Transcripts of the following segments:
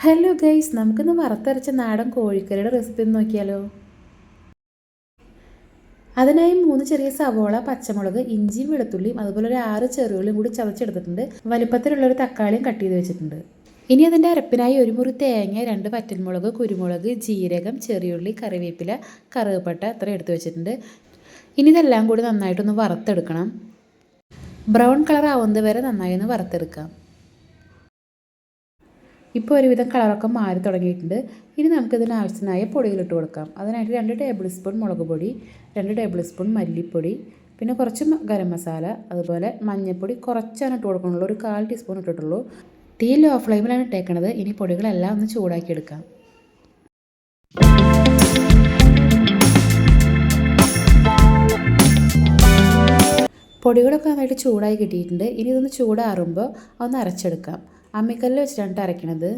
Hello guys, നമുക്കിന്ന് വറുത്തരച്ച നാടൻ കോഴിക്കറിയുടെ റെസിപ്പി ഒന്ന് നോക്കിയാലോ. അതിനായി 3 ചെറിയ സവോള, പച്ചമുളക്, ഇഞ്ചിയും വെളുത്തുള്ളിയും അതുപോലെ ഒരു 6 ചെറിയുള്ളിയും കൂടി ചതച്ചെടുത്തിട്ടുണ്ട്. വലുപ്പത്തിലുള്ളൊരു തക്കാളിയും കട്ട് ചെയ്ത് വെച്ചിട്ടുണ്ട്. ഇനി അതിൻ്റെ അരപ്പിനായി 1 മുറി തേങ്ങ, 2 വറ്റൽമുളക്, കുരുമുളക്, ജീരകം, ചെറിയുള്ളി, കറിവേപ്പില, കറുവപ്പട്ട അത്ര എടുത്ത് വെച്ചിട്ടുണ്ട്. ഇനി ഇതെല്ലാം കൂടി നന്നായിട്ടൊന്ന് വറുത്തെടുക്കണം. ബ്രൗൺ കളർ ആവുന്നത് വരെ നന്നായി ഒന്ന് വറുത്തെടുക്കാം. ഇപ്പോൾ ഒരുവിധം കളറൊക്കെ മാറി തുടങ്ങിയിട്ടുണ്ട്. ഇനി നമുക്കിതിന് ആവശ്യമായ പൊടികളിട്ട് കൊടുക്കാം. അതിനായിട്ട് 2 ടേബിൾ സ്പൂൺ മുളക് പൊടി, 2 ടേബിൾ സ്പൂൺ മല്ലിപ്പൊടി, പിന്നെ കുറച്ച് ഗരം മസാല, അതുപോലെ മഞ്ഞൾപ്പൊടി കുറച്ചാണ് ഇട്ട് കൊടുക്കുന്നുള്ളൂ. ഒരു 1/4 ടീസ്പൂൺ ഇട്ടിട്ടുള്ളൂ. തീ ലോ ഫ്ലെയിമിലാണ് ഇട്ടേക്കണത്. ഇനി പൊടികളെല്ലാം ഒന്ന് ചൂടാക്കി എടുക്കാം. പൊടികളൊക്കെ നന്നായിട്ട് ചൂടായി കിട്ടിയിട്ടുണ്ട്. ഇനി ഇതൊന്ന് ചൂടാറുമ്പോൾ ഒന്ന് അരച്ചെടുക്കാം. അമ്മിക്കല്ലിൽ വെച്ചിട്ടാണ് അരയ്ക്കണത്.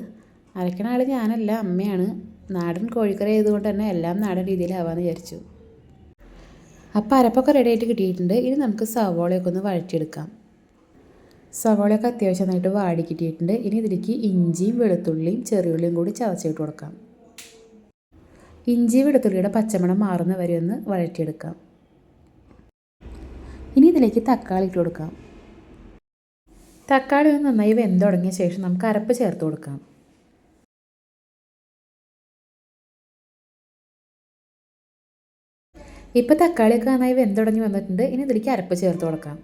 അരയ്ക്കണ ആൾ ഞാനല്ല, അമ്മയാണ്. നാടൻ കോഴിക്കറി ആയതുകൊണ്ട് തന്നെ എല്ലാം നാടൻ രീതിയിലാവാമെന്ന് വിചാരിച്ചു. അപ്പോൾ അരപ്പൊക്കെ റെഡി ആയിട്ട് കിട്ടിയിട്ടുണ്ട്. ഇനി നമുക്ക് സവോളയൊക്കെ ഒന്ന് വഴറ്റിയെടുക്കാം. സവോളയൊക്കെ അത്യാവശ്യം നന്നായിട്ട് വാടി കിട്ടിയിട്ടുണ്ട്. ഇനി ഇതിലേക്ക് ഇഞ്ചിയും വെളുത്തുള്ളിയും ചെറിയുള്ളിയും കൂടി ചതച്ചിട്ട് കൊടുക്കാം. ഇഞ്ചി വെളുത്തുള്ളിയുടെ പച്ചമണം മാറുന്ന വരെ ഒന്ന് വഴറ്റിയെടുക്കാം. ഇനി ഇതിലേക്ക് തക്കാളി ഇട്ട് കൊടുക്കാം. തക്കാളി ഒന്ന് നന്നായി വെന്ത് തുടങ്ങിയ ശേഷം നമുക്ക് അരപ്പ് ചേർത്ത് കൊടുക്കാം. ഇപ്പോൾ തക്കാളിയൊക്കെ നന്നായി വെന്ത് തുടങ്ങി വന്നിട്ടുണ്ട്. ഇനി ഇതിലേക്ക് അരപ്പ് ചേർത്ത് കൊടുക്കാം.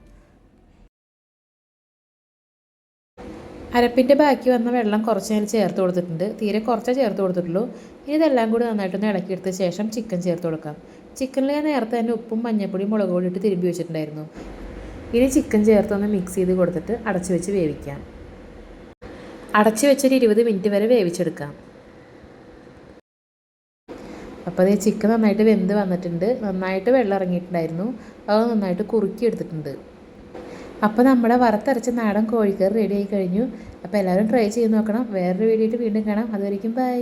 അരപ്പിൻ്റെ ബാക്കി വന്ന വെള്ളം കുറച്ച് ഞാൻ ചേർത്ത് കൊടുത്തിട്ടുണ്ട്. തീരെ കുറച്ചേ ചേർത്ത് കൊടുത്തിട്ടുള്ളൂ. ഇനി ഇതെല്ലാം കൂടി നന്നായിട്ടൊന്ന് ഇളക്കിയെടുത്ത ശേഷം ചിക്കൻ ചേർത്ത് കൊടുക്കാം. ചിക്കനിൽ ഞാൻ നേരത്തെ തന്നെ ഉപ്പും മഞ്ഞൾപ്പൊടിയും മുളക് പൊടി ഇട്ട് തിരുമ്പി വെച്ചിട്ടുണ്ടായിരുന്നു. ഇനി ചിക്കൻ ചേർത്തൊന്ന് മിക്സ് ചെയ്ത് കൊടുത്തിട്ട് അടച്ചു വെച്ച് വേവിക്കാം. അടച്ചു വെച്ചൊരു 20 മിനിറ്റ് വരെ വേവിച്ചെടുക്കാം. അപ്പോൾ അതേ ചിക്കൻ നന്നായിട്ട് വെന്ത് വന്നിട്ടുണ്ട്. നന്നായിട്ട് വെള്ളം ഇറങ്ങിയിട്ടുണ്ടായിരുന്നു. അത് നന്നായിട്ട് കുറുക്കി എടുത്തിട്ടുണ്ട്. അപ്പോൾ നമ്മുടെ വറുത്തരച്ച നാടൻ കോഴിക്കറി റെഡി ആയി കഴിഞ്ഞു. അപ്പോൾ എല്ലാവരും ട്രൈ ചെയ്ത് നോക്കണം. വേറൊരു വീഡിയോ ആയിട്ട് വീണ്ടും കാണാം. അതുവരെയ്ക്കും ബൈ.